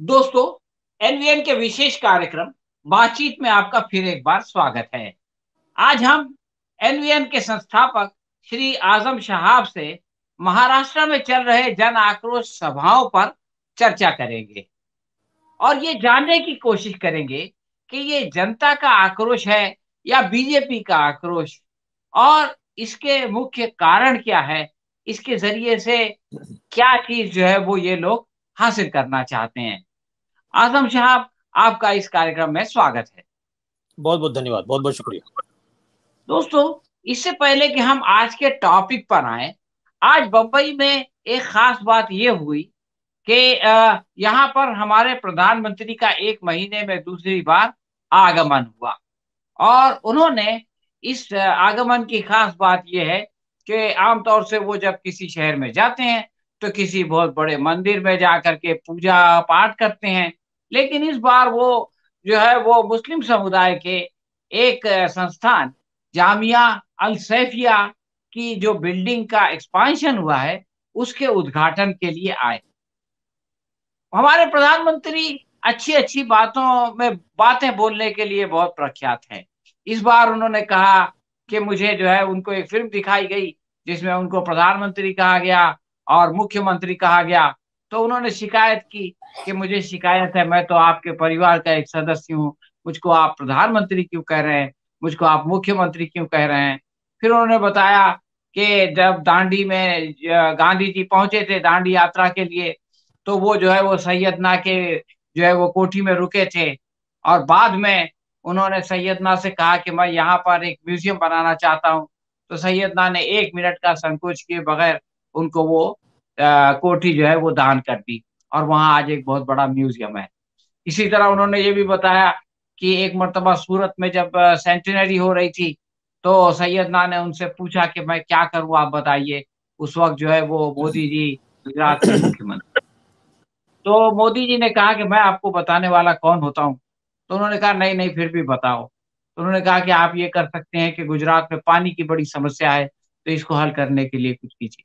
दोस्तों, एनवीएन के विशेष कार्यक्रम बातचीत में आपका फिर एक बार स्वागत है। आज हम एनवीएन के संस्थापक श्री आजम शहाब से महाराष्ट्र में चल रहे जन आक्रोश सभाओं पर चर्चा करेंगे और ये जानने की कोशिश करेंगे कि ये जनता का आक्रोश है या बीजेपी का आक्रोश, और इसके मुख्य कारण क्या है, इसके जरिए से क्या चीज जो है वो ये लोग हासिल करना चाहते हैं। आजम साहब, आपका इस कार्यक्रम में स्वागत है। बहुत बहुत धन्यवाद, बहुत बहुत शुक्रिया। दोस्तों, इससे पहले कि हम आज के टॉपिक पर आए, आज बम्बई में एक खास बात ये हुई कि यहाँ पर हमारे प्रधानमंत्री का एक महीने में दूसरी बार आगमन हुआ। और उन्होंने इस आगमन की खास बात यह है कि आमतौर से वो जब किसी शहर में जाते हैं तो किसी बहुत बड़े मंदिर में जाकर के पूजा पाठ करते हैं, लेकिन इस बार वो जो है वो मुस्लिम समुदाय के एक संस्थान जामिया अल सैफिया की जो बिल्डिंग का एक्सपांशन हुआ है उसके उद्घाटन के लिए आए। हमारे प्रधानमंत्री अच्छी अच्छी बातों में बातें बोलने के लिए बहुत प्रख्यात हैं। इस बार उन्होंने कहा कि मुझे जो है उनको एक फिल्म दिखाई गई जिसमें उनको प्रधानमंत्री कहा गया और मुख्यमंत्री कहा गया, तो उन्होंने शिकायत की कि मुझे शिकायत है, मैं तो आपके परिवार का एक सदस्य हूँ, मुझको आप प्रधानमंत्री क्यों कह रहे हैं, मुझको आप मुख्यमंत्री क्यों कह रहे हैं। फिर उन्होंने बताया कि जब दांडी में गांधी जी पहुंचे थे दांडी यात्रा के लिए, तो वो जो है वो सैयदना के जो है वो कोठी में रुके थे, और बाद में उन्होंने सैयदना से कहा कि मैं यहाँ पर एक म्यूजियम बनाना चाहता हूँ। तो सैयदना ने 1 मिनट का संकोच किए बगैर उनको वो कोठी जो है वो दान कर दी, और वहाँ आज एक बहुत बड़ा म्यूजियम है। इसी तरह उन्होंने ये भी बताया कि एक मर्तबा सूरत में जब सेंटिनरी हो रही थी तो सैयदना ने उनसे पूछा कि मैं क्या करूँ, आप बताइए। उस वक्त जो है वो मोदी जी गुजरात के मुख्यमंत्री, तो मोदी जी ने कहा कि मैं आपको बताने वाला कौन होता हूँ। तो उन्होंने कहा नहीं नहीं, फिर भी बताओ। तो उन्होंने कहा कि आप ये कर सकते हैं कि गुजरात में पानी की बड़ी समस्या है, तो इसको हल करने के लिए कुछ कीजिए।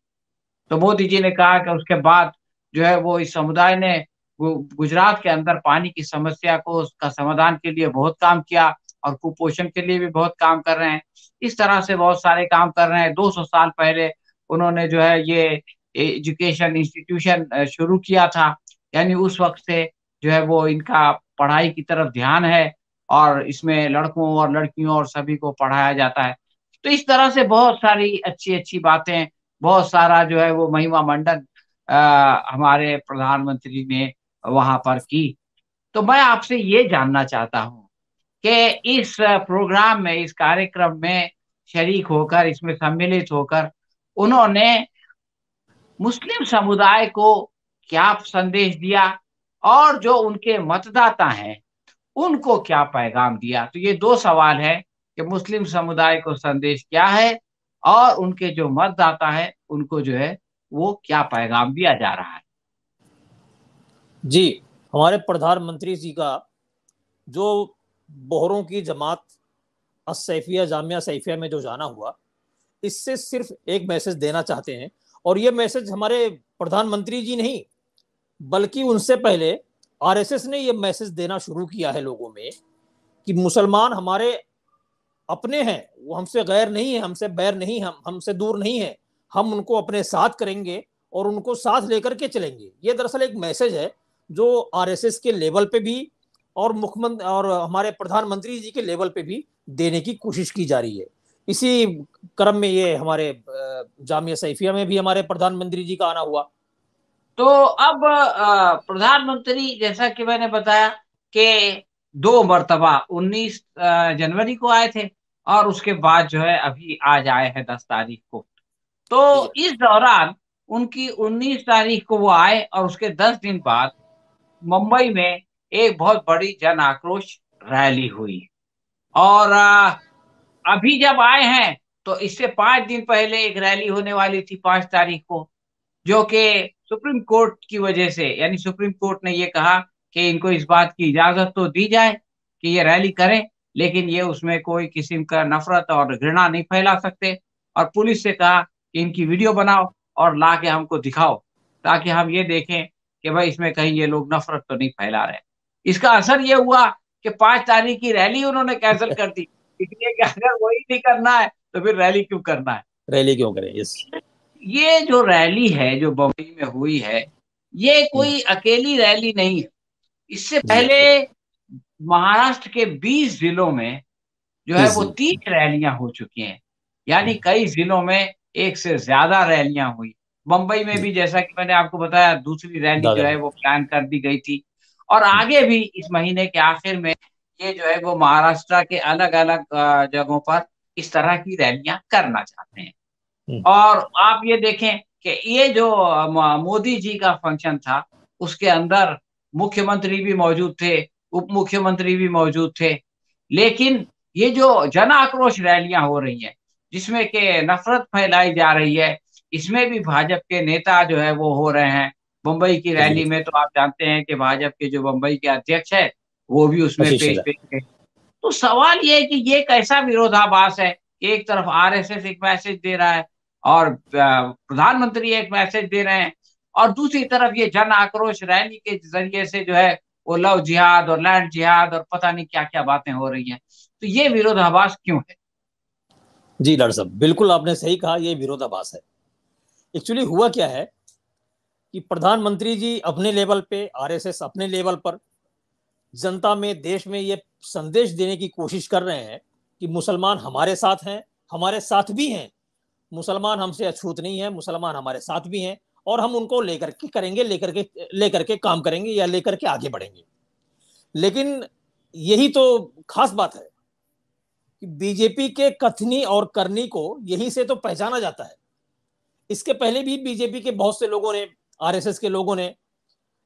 तो मोदी जी ने कहा कि उसके बाद जो है वो इस समुदाय ने गुजरात के अंदर पानी की समस्या को उसका समाधान के लिए बहुत काम किया, और कुपोषण के लिए भी बहुत काम कर रहे हैं। इस तरह से बहुत सारे काम कर रहे हैं। 200 साल पहले उन्होंने जो है ये एजुकेशन इंस्टीट्यूशन शुरू किया था, यानी उस वक्त से जो है वो इनका पढ़ाई की तरफ ध्यान है, और इसमें लड़कों और लड़कियों और सभी को पढ़ाया जाता है। तो इस तरह से बहुत सारी अच्छी अच्छी बातें, बहुत सारा जो है वो महिमा मंडन हमारे प्रधानमंत्री ने वहां पर की। तो मैं आपसे ये जानना चाहता हूँ कि इस प्रोग्राम में, इस कार्यक्रम में शरीक होकर, इसमें सम्मिलित होकर उन्होंने मुस्लिम समुदाय को क्या संदेश दिया, और जो उनके मतदाता हैं उनको क्या पैगाम दिया। तो ये दो सवाल है कि मुस्लिम समुदाय को संदेश क्या है, और उनके जो मतदाता है उनको जो है वो क्या पैगाम दिया जा रहा है। जी, हमारे प्रधानमंत्री जी का जो बोहरों की जमात असैफिया जामिया सैफिया में जो जाना हुआ, इससे सिर्फ एक मैसेज देना चाहते हैं। और ये मैसेज हमारे प्रधानमंत्री जी नहीं, बल्कि उनसे पहले आरएसएस ने ये मैसेज देना शुरू किया है लोगों में कि मुसलमान हमारे अपने हैं, वो हमसे गैर नहीं है, हमसे बैर नहीं, हमसे दूर नहीं है। हम उनको अपने साथ करेंगे और उनको साथ लेकर के चलेंगे। ये दरअसल एक मैसेज है जो आरएसएस के लेवल पे भी और मुख्यमंत्री और हमारे प्रधानमंत्री जी के लेवल पे भी देने की कोशिश की जा रही है। इसी क्रम में ये हमारे जामिया सैफिया में भी हमारे प्रधानमंत्री जी का आना हुआ। तो अब प्रधानमंत्री, जैसा कि मैंने बताया कि 2 मर्तबा 19 जनवरी को आए थे, और उसके बाद जो है अभी आज आए हैं 10 तारीख को। जी तो इस दौरान उनकी 19 तारीख को वो आए, और उसके 10 दिन बाद मुंबई में एक बहुत बड़ी जन आक्रोश रैली हुई। और अभी जब आए हैं तो इससे 5 दिन पहले एक रैली होने वाली थी 5 तारीख को, जो कि सुप्रीम कोर्ट की वजह से, यानी सुप्रीम कोर्ट ने ये कहा कि इनको इस बात की इजाजत तो दी जाए कि ये रैली करें, लेकिन ये उसमें कोई किस्म का नफरत और घृणा नहीं फैला सकते। और पुलिस से कहा कि इनकी वीडियो बनाओ और ला के हमको दिखाओ, ताकि हम ये देखें कि भाई इसमें कहीं ये लोग नफरत तो नहीं फैला रहे। इसका असर ये हुआ कि 5 तारीख की रैली उन्होंने कैंसिल कर दी, इसलिए कि अगर वही नहीं करना है तो फिर रैली क्यों करना है। रैली क्यों करें, यस। ये जो रैली है जो बम्बई में हुई है, ये कोई अकेली रैली नहीं है। इससे जी पहले बिल्कुल। महाराष्ट्र के 20 जिलों में जो है वो जी 3 रैलियां हो चुकी हैं। यानी कई जिलों में एक से ज्यादा रैलियां हुई। मुंबई में जी। भी जैसा कि मैंने आपको बताया, दूसरी रैली जो दादर है में। वो प्लान कर दी गई थी। और आगे भी इस महीने के आखिर में ये जो है वो महाराष्ट्र के अलग अलग जगहों पर इस तरह की रैलियां करना चाहते हैं। हम्म, और आप ये देखें कि ये जो मोदी जी का फंक्शन था, उसके अंदर मुख्यमंत्री भी मौजूद थे, उप मुख्यमंत्री भी मौजूद थे। लेकिन ये जो जन आक्रोश रैलियां हो रही हैं, जिसमें कि नफरत फैलाई जा रही है, इसमें भी भाजपा के नेता जो है वो हो रहे हैं। मुंबई की जी रैली में तो आप जानते हैं कि भाजपा के जो मुंबई के अध्यक्ष है, वो भी उसमें आशीष पेश शेलार। पेश थे। तो सवाल ये है कि ये कैसा विरोधाभास है। एक तरफ आरएसएस एक मैसेज दे रहा है और प्रधानमंत्री एक मैसेज दे रहे हैं, और दूसरी तरफ ये जन आक्रोश रैली के जरिए से जो है वो लव जिहाद और लैंड जिहाद और पता नहीं क्या क्या बातें हो रही हैं। तो ये विरोधाभास क्यों है? जी डॉक्टर साहब, बिल्कुल आपने सही कहा, ये विरोधाभास है। एक्चुअली हुआ क्या है कि प्रधानमंत्री जी अपने लेवल पे, आरएसएस अपने लेवल पर जनता में, देश में ये संदेश देने की कोशिश कर रहे हैं कि मुसलमान हमारे साथ हैं, हमारे साथ भी हैं, मुसलमान हमसे अछूत नहीं है, मुसलमान हमारे साथ भी हैं, और हम उनको लेकर के करेंगे, लेकर के काम करेंगे या लेकर के आगे बढ़ेंगे। लेकिन यही तो खास बात है कि बीजेपी के कथनी और करनी को यही से तो पहचाना जाता है। इसके पहले भी बीजेपी के बहुत से लोगों ने, आरएसएस के लोगों ने,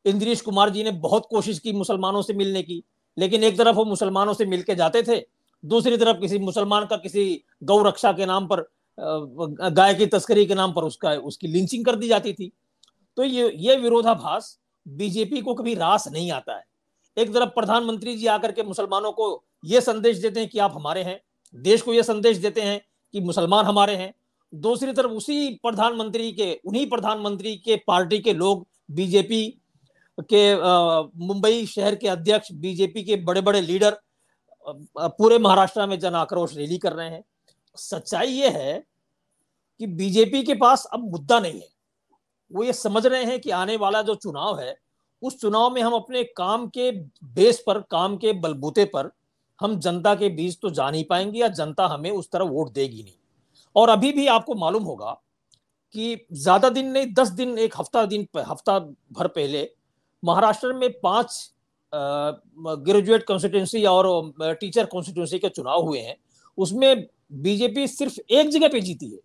इंद्रेश कुमार जी ने बहुत कोशिश की मुसलमानों से मिलने की, लेकिन एक तरफ वो मुसलमानों से मिलके जाते थे, दूसरी तरफ किसी मुसलमान का किसी गौ रक्षा के नाम पर, गाय की तस्करी के नाम पर उसकी लिंचिंग कर दी जाती थी। तो ये विरोधाभास बीजेपी को कभी रास नहीं आता है। एक तरफ प्रधानमंत्री जी आकर के मुसलमानों को यह संदेश देते हैं कि आप हमारे हैं, देश को यह संदेश देते हैं कि मुसलमान हमारे हैं। दूसरी तरफ उन्हीं प्रधानमंत्री के पार्टी के लोग, बीजेपी के मुंबई शहर के अध्यक्ष, बीजेपी के बड़े बड़े लीडर पूरे महाराष्ट्र में जन आक्रोश रैली कर रहे हैं। सच्चाई ये है कि बीजेपी के पास अब मुद्दा नहीं है। वो ये समझ रहे हैं कि आने वाला जो चुनाव है, उस चुनाव में हम अपने काम के बेस पर, काम के बलबूते पर हम जनता के बीच तो जा नहीं पाएंगे, या जनता हमें उस तरह वोट देगी नहीं। और अभी भी आपको मालूम होगा कि ज्यादा दिन नहीं, 10 दिन, एक हफ्ता भर पहले महाराष्ट्र में 5 ग्रेजुएट कॉन्स्टिट्यूंसी और टीचर कॉन्स्टिट्यूंसी के चुनाव हुए हैं। उसमें बीजेपी सिर्फ एक जगह पे जीती है।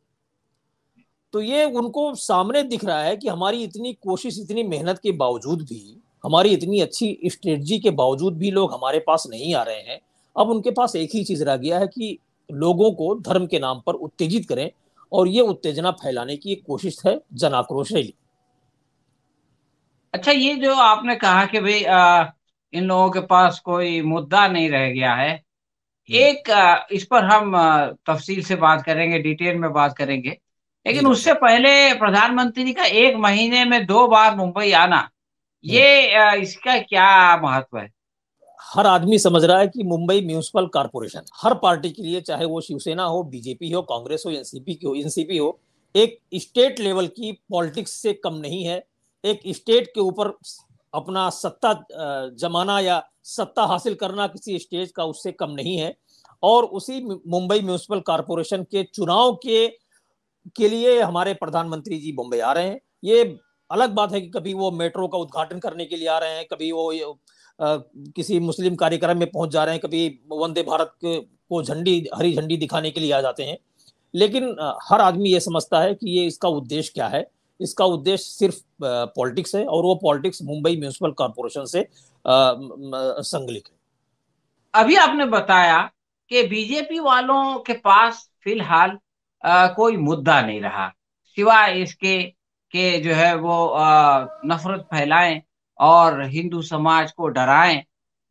तो ये उनको सामने दिख रहा है कि हमारी इतनी कोशिश, इतनी मेहनत के बावजूद भी, हमारी इतनी अच्छी स्ट्रेटजी के बावजूद भी लोग हमारे पास नहीं आ रहे हैं। अब उनके पास एक ही चीज रह गया है कि लोगों को धर्म के नाम पर उत्तेजित करें, और ये उत्तेजना फैलाने की एक कोशिश है जन आक्रोश रैली। अच्छा, ये जो आपने कहा कि भाई इन लोगों के पास कोई मुद्दा नहीं रह गया है, एक इस पर हम तफसील से बात करेंगे, डिटेल में बात करेंगे। जी लेकिन डॉक्टर उससे साहब। पहले प्रधानमंत्री का एक महीने में 2 बार मुंबई आना, हम्म। ये इसका क्या महत्व है? हर आदमी समझ रहा है कि मुंबई म्यूनिसिपल कारपोरेशन हर पार्टी के लिए, चाहे वो शिवसेना हो, बीजेपी हो, कांग्रेस हो, एनसीपी हो, एक स्टेट लेवल की पॉलिटिक्स से कम नहीं है। एक स्टेट के ऊपर अपना सत्ता जमाना या सत्ता हासिल करना किसी स्टेट का उससे कम नहीं है। और उसी मुंबई म्यूनिसिपल कारपोरेशन के चुनाव के लिए हमारे प्रधानमंत्री जी मुंबई आ रहे हैं। ये अलग बात है कि कभी वो मेट्रो का उद्घाटन करने के लिए आ रहे हैं, कभी वो किसी मुस्लिम कार्यक्रम में पहुंच जा रहे हैं, कभी वंदे भारत को हरी झंडी दिखाने के लिए आ जाते हैं। लेकिन हर आदमी ये समझता है कि ये इसका उद्देश्य क्या है। इसका उद्देश्य सिर्फ पॉलिटिक्स है, और वो पॉलिटिक्स मुंबई म्यूनिसिपल कॉर्पोरेशन से संगलित है। अभी आपने बताया कि बीजेपी वालों के पास फिलहाल कोई मुद्दा नहीं रहा, सिवाय इसके कि जो है वो नफरत फैलाएं और हिंदू समाज को डराएं,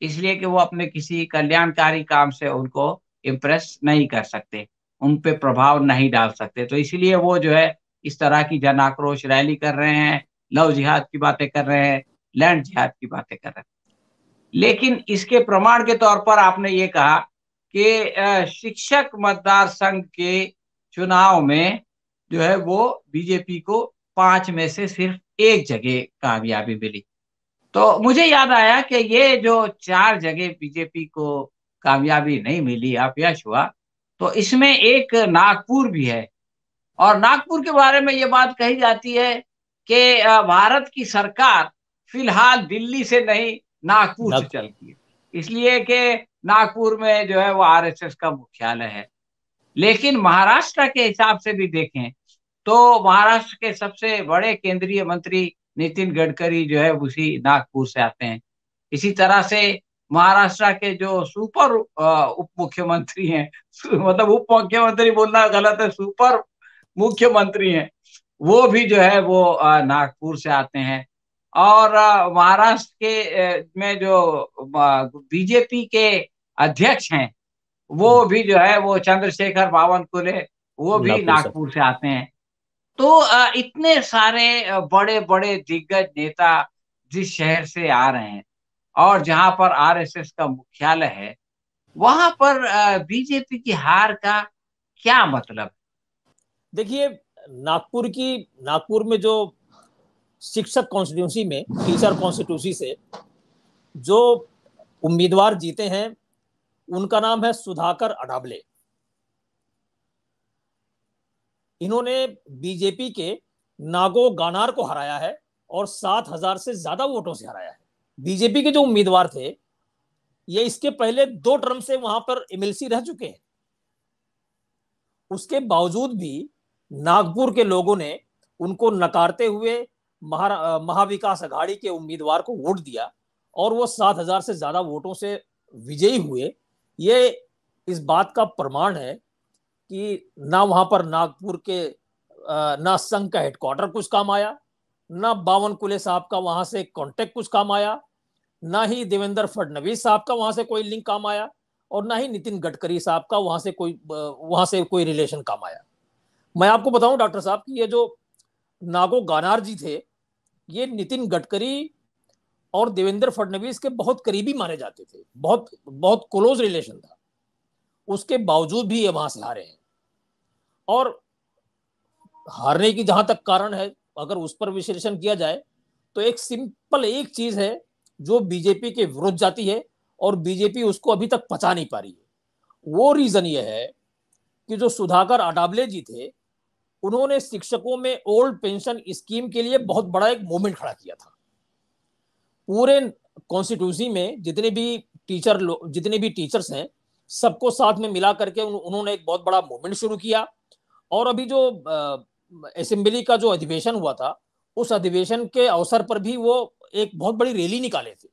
इसलिए कि वो अपने किसी कल्याणकारी काम से उनको इम्प्रेस नहीं कर सकते, उन पे प्रभाव नहीं डाल सकते। तो इसलिए वो जो है इस तरह की जन आक्रोश रैली कर रहे हैं, लव जिहाद की बातें कर रहे हैं, लैंड जिहाद की बातें कर रहे थे। लेकिन इसके प्रमाण के तौर पर आपने ये कहा कि शिक्षक मतदार संघ के चुनाव में जो है वो बीजेपी को 5 में से सिर्फ एक जगह कामयाबी मिली। तो मुझे याद आया कि ये जो 4 जगह बीजेपी को कामयाबी नहीं मिली, अपयश हुआ, तो इसमें एक नागपुर भी है। और नागपुर के बारे में ये बात कही जाती है कि भारत की सरकार फिलहाल दिल्ली से नहीं, नागपुर से नागपुर। चलती है, इसलिए कि नागपुर में जो है वो आरएसएस का मुख्यालय है। लेकिन महाराष्ट्र के हिसाब से भी देखें तो महाराष्ट्र के सबसे बड़े केंद्रीय मंत्री नितिन गडकरी जो है उसी नागपुर से आते हैं। इसी तरह से महाराष्ट्र के जो सुपर उप मुख्यमंत्री हैं, मतलब उप मुख्यमंत्री बोलना गलत है, सुपर मुख्यमंत्री हैं, वो भी जो है वो नागपुर से आते हैं। और महाराष्ट्र के में जो बीजेपी के अध्यक्ष हैं वो भी जो है वो चंद्रशेखर बावनकुले, वो भी नागपुर से। नागपुर से आते हैं। तो इतने सारे बड़े बड़े दिग्गज नेता जिस शहर से आ रहे हैं और जहां पर आरएसएस का मुख्यालय है, वहां पर बीजेपी की हार का क्या मतलब? देखिए, नागपुर में जो शिक्षक कॉन्स्टिट्यूंसी में, टीचर कॉन्स्टिट्यूंसी से जो उम्मीदवार जीते हैं उनका नाम है सुधाकर अडाबले। इन्होंने बीजेपी के नागो गानार को हराया है और 7,000 से ज्यादा वोटों से हराया है। बीजेपी के जो उम्मीदवार थे ये इसके पहले 2 टर्म से वहां पर एमएलसी रह चुके हैं। उसके बावजूद भी नागपुर के लोगों ने उनको नकारते हुए महाविकास अघाड़ी के उम्मीदवार को वोट दिया और वो 7,000 से ज्यादा वोटों से विजयी हुए। ये इस बात का प्रमाण है कि ना वहां पर नागपुर के ना संघ का हेडक्वार्टर कुछ काम आया, ना बावनकुले साहब का वहां से कांटेक्ट कुछ काम आया, ना ही देवेंद्र फडणवीस साहब का वहां से कोई लिंक काम आया, और ना ही नितिन गडकरी साहब का वहां से कोई रिलेशन काम आया। मैं आपको बताऊं डॉक्टर साहब कि ये जो नागो गानार जी थे ये नितिन गडकरी और देवेंद्र फडणवीस के बहुत करीबी माने जाते थे, बहुत बहुत क्लोज रिलेशन था। उसके बावजूद भी ये वहां से हारे हैं। और हारने की जहां तक कारण है, अगर उस पर विश्लेषण किया जाए तो एक सिंपल एक चीज है जो बीजेपी के विरुद्ध जाती है और बीजेपी उसको अभी तक पचा नहीं पा रही है। वो रीजन ये है कि जो सुधाकर अडाबले जी थे उन्होंने शिक्षकों में ओल्ड पेंशन स्कीम के लिए बहुत बड़ा एक मूवमेंट खड़ा किया था। पूरे कॉन्स्टिट्यूंसी में जितने भी टीचर्स हैं सबको साथ में मिला करके उन्होंने एक बहुत बड़ा मूवमेंट शुरू किया। और अभी जो असेंबली का जो अधिवेशन हुआ था उस अधिवेशन के अवसर पर भी वो एक बहुत बड़ी रैली निकाले थे।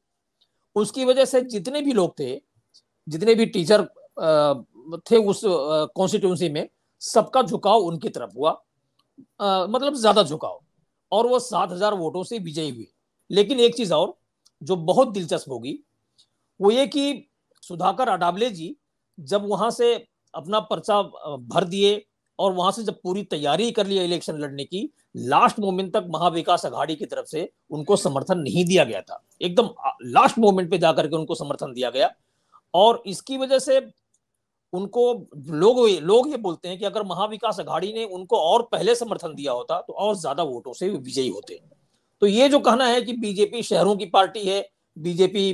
उसकी वजह से जितने भी लोग थे, जितने भी टीचर थे उस कॉन्स्टिट्यूंसी में, सबका झुकाव उनकी तरफ हुआ, मतलब ज्यादा झुकाव, और वो 7,000 वोटों से विजयी हुए। लेकिन एक चीज और जो बहुत दिलचस्प होगी वो ये कि सुधाकर अडाबले जी जब वहां से अपना पर्चा भर दिए और वहां से जब पूरी तैयारी कर लिया इलेक्शन लड़ने की, लास्ट मोमेंट तक महाविकास अघाड़ी की तरफ से उनको समर्थन नहीं दिया गया था। एकदम लास्ट मोमेंट पे जाकर के उनको समर्थन दिया गया और इसकी वजह से उनको लोग ये बोलते हैं कि अगर महाविकास अघाड़ी ने उनको और पहले समर्थन दिया होता तो और ज्यादा वोटों से विजयी होते। तो ये जो कहना है कि बीजेपी शहरों की पार्टी है, बीजेपी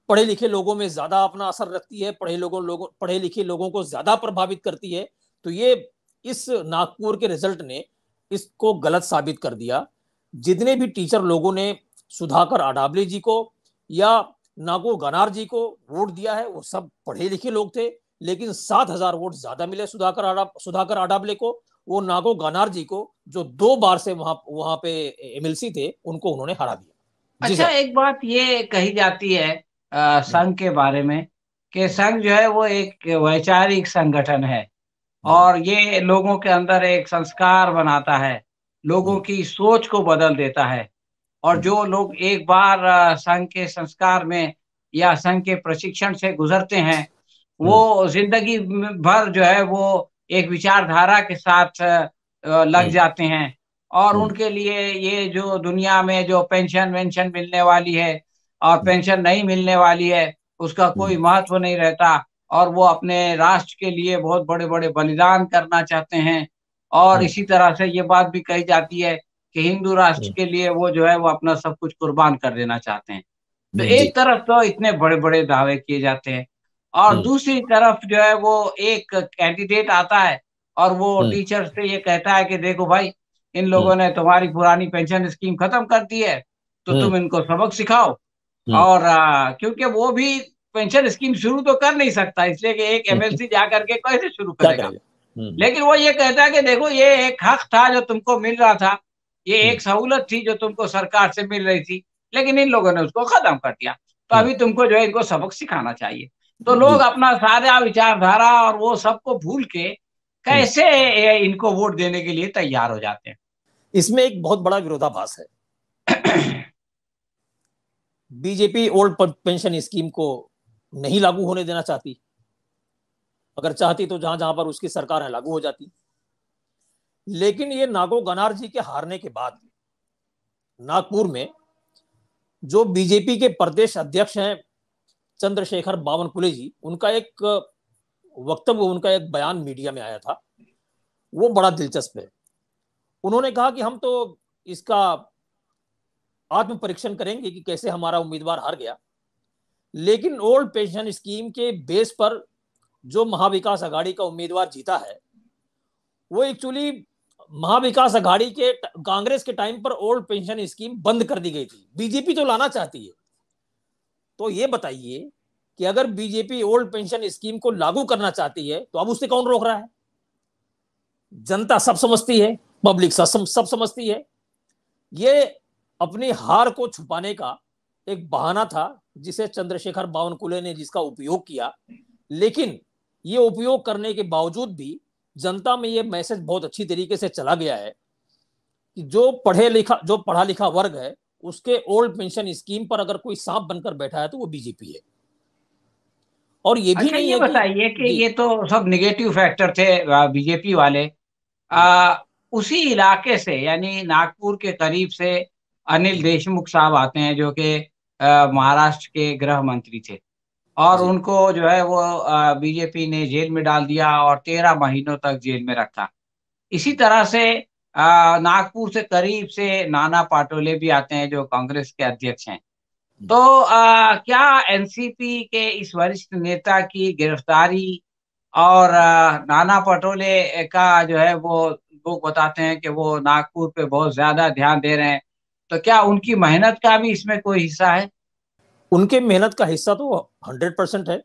पढ़े लिखे लोगों में ज्यादा अपना असर रखती है, पढ़े लिखे लोगों को ज्यादा प्रभावित करती है, तो ये इस नागपुर के रिजल्ट ने इसको गलत साबित कर दिया। जितने भी टीचर लोगों ने सुधाकर अडाबले जी को या नागो गानार जी को वोट दिया है वो सब पढ़े लिखे लोग थे, लेकिन 7,000 वोट ज्यादा मिले सुधाकर अडाबले को। वो नागो गानार जी को जो 2 बार से वहां पे एमएलसी थे उनको उन्होंने हरा दिया। अच्छा, एक बात ये कही जाती है संघ के बारे में कि संघ जो है वो एक वैचारिक संगठन है और ये लोगों के अंदर एक संस्कार बनाता है, लोगों की सोच को बदल देता है। और जो लोग एक बार संघ के संस्कार में या संघ के प्रशिक्षण से गुजरते हैं वो जिंदगी भर जो है वो एक विचारधारा के साथ लग जाते हैं और उनके लिए ये जो दुनिया में जो पेंशन वेंशन मिलने वाली है और पेंशन नहीं मिलने वाली है, उसका कोई महत्व नहीं रहता। और वो अपने राष्ट्र के लिए बहुत बड़े बड़े बलिदान करना चाहते हैं। और इसी तरह से ये बात भी कही जाती है कि हिंदू राष्ट्र के लिए वो जो है वो अपना सब कुछ कुर्बान कर देना चाहते हैं। तो जी। एक तरफ तो इतने बड़े बड़े दावे किए जाते हैं, और दूसरी तरफ जो है वो एक कैंडिडेट आता है और वो टीचर से ये कहता है कि देखो भाई, इन लोगों ने तुम्हारी पुरानी पेंशन स्कीम खत्म कर दी है, तो तुम इनको सबक सिखाओ। और क्योंकि वो भी पेंशन स्कीम शुरू तो कर नहीं सकता, इसलिए कि एक एमएलसी जा करके कैसे शुरू क्या करेगा। करेगा? लेकिन वो ये कहता है कि देखो, ये एक हक था जो तुमको मिल रहा था, ये एक सहूलत थी जो तुमको सरकार से मिल रही थी, लेकिन इन लोगों ने उसको खत्म कर दिया। तो अभी तुमको जो है इनको सबक सिखाना चाहिए। तो लोग जी। अपना सारा विचारधारा और वो सबको भूल के कैसे इनको वोट देने के लिए तैयार हो जाते हैं। इसमें एक बहुत बड़ा विरोधाभास है। बीजेपी ओल्ड पेंशन स्कीम को नहीं लागू होने देना चाहती। अगर चाहती तो जहां जहां पर उसकी सरकार है लागू हो जाती। लेकिन ये नागो गनार जी के हारने के बाद नागपुर में जो बीजेपी के प्रदेश अध्यक्ष हैं चंद्रशेखर बावनकुले जी, उनका एक वक्तव्य, उनका एक बयान मीडिया में आया था, वो बड़ा दिलचस्प है। उन्होंने कहा कि हम तो इसका आत्म परीक्षण करेंगे कि कैसे हमारा उम्मीदवार हार गया, लेकिन ओल्ड पेंशन स्कीम के बेस पर जो महाविकास अघाड़ी का उम्मीदवार जीता है, वो एक्चुअली महाविकास अघाड़ी के कांग्रेस के टाइम पर ओल्ड पेंशन स्कीम बंद कर दी गई थी। बीजेपी तो लाना चाहती है। तो ये बताइए कि अगर बीजेपी ओल्ड पेंशन स्कीम को लागू करना चाहती है तो अब उसे कौन रोक रहा है? जनता सब समझती है, पब्लिक सब समझती है। ये अपनी हार को छुपाने का एक बहाना था जिसे चंद्रशेखर बावनकुले ने जिसका उपयोग किया। लेकिन ये उपयोग करने के बावजूद भी जनता में ये मैसेज बहुत अच्छी तरीके से चला गया है कि जो पढ़ा लिखा वर्ग है, उसके ओल्ड पेंशन स्कीम पर अगर कोई सांप बनकर बैठा है तो वो बीजेपी है। और ये भी अच्छा, नहीं ये है कि बताइए कि जी ये तो सब निगेटिव फैक्टर थे बीजेपी वाले। उसी इलाके से, यानी नागपुर के करीब से, अनिल देशमुख साहब आते हैं जो कि महाराष्ट्र के गृह मंत्री थे। और जी उनको जो है वो बीजेपी ने जेल में डाल दिया और 13 महीनों तक जेल में रखा। इसी तरह से नागपुर से करीब से नाना पाटोले भी आते हैं जो कांग्रेस के अध्यक्ष हैं। तो क्या एनसीपी के इस वरिष्ठ नेता की गिरफ्तारी और नाना पटोले का जो है वो, लोग बताते हैं कि वो नागपुर पे बहुत ज्यादा ध्यान दे रहे हैं, तो क्या उनकी मेहनत का भी इसमें कोई हिस्सा है? उनके मेहनत का हिस्सा तो 100% है।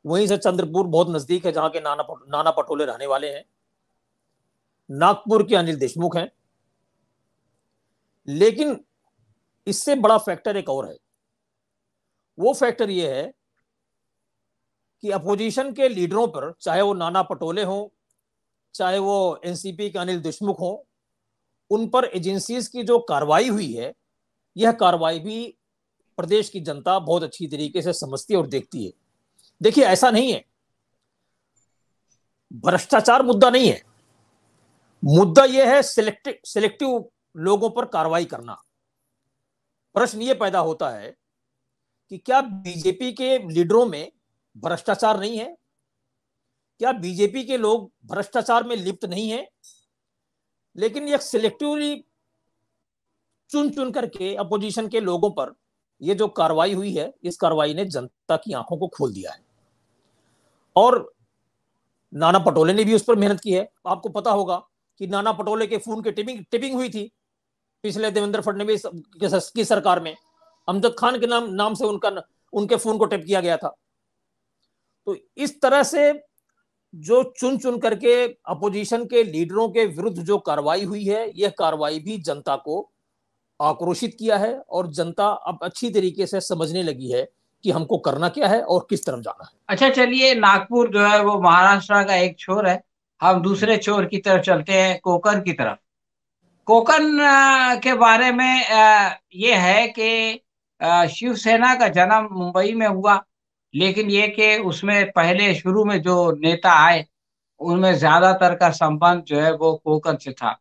वहीं से चंद्रपुर बहुत नजदीक है जहां के नाना पटोले रहने वाले हैं। नागपुर के अनिल देशमुख हैं। लेकिन इससे बड़ा फैक्टर एक और है। वो फैक्टर ये है कि अपोजिशन के लीडरों पर, चाहे वो नाना पटोले हों, चाहे वो एनसीपी के अनिल देशमुख हों, उन पर एजेंसीज की जो कार्रवाई हुई है, यह कार्रवाई भी प्रदेश की जनता बहुत अच्छी तरीके से समझती है और देखती है। देखिए, ऐसा नहीं है, भ्रष्टाचार मुद्दा नहीं है। मुद्दा यह है सिलेक्टिव लोगों पर कार्रवाई करना। प्रश्न यह पैदा होता है कि क्या बीजेपी के लीडरों में भ्रष्टाचार नहीं है? क्या बीजेपी के लोग भ्रष्टाचार में लिप्त नहीं है? लेकिन यह सिलेक्टिवली चुन चुन करके अपोजिशन के लोगों पर यह जो कार्रवाई हुई है, इस कार्रवाई ने जनता की आंखों को खोल दिया है। और नाना पटोले ने भी उस पर मेहनत की है। आपको पता होगा कि नाना पटोले के फोन की टिपिंग हुई थी पिछले देवेंद्र फडणवीस की सरकार में। अमजद खान के नाम से उनके फोन को टिप किया गया था। तो इस तरह से जो चुन चुन करके अपोजिशन के लीडरों के विरुद्ध जो कार्रवाई हुई है, यह कार्रवाई भी जनता को आक्रोशित किया है। और जनता अब अच्छी तरीके से समझने लगी है कि हमको करना क्या है और किस तरफ जाना है। अच्छा, चलिए, नागपुर जो है वो महाराष्ट्र का एक छोर है। हम दूसरे छोर की तरफ चलते हैं, कोकण की तरफ। कोकण के बारे में ये है कि शिवसेना का जन्म मुंबई में हुआ, लेकिन ये कि उसमें पहले शुरू में जो नेता आए, उनमें ज्यादातर का संबंध जो है वो कोकण से था।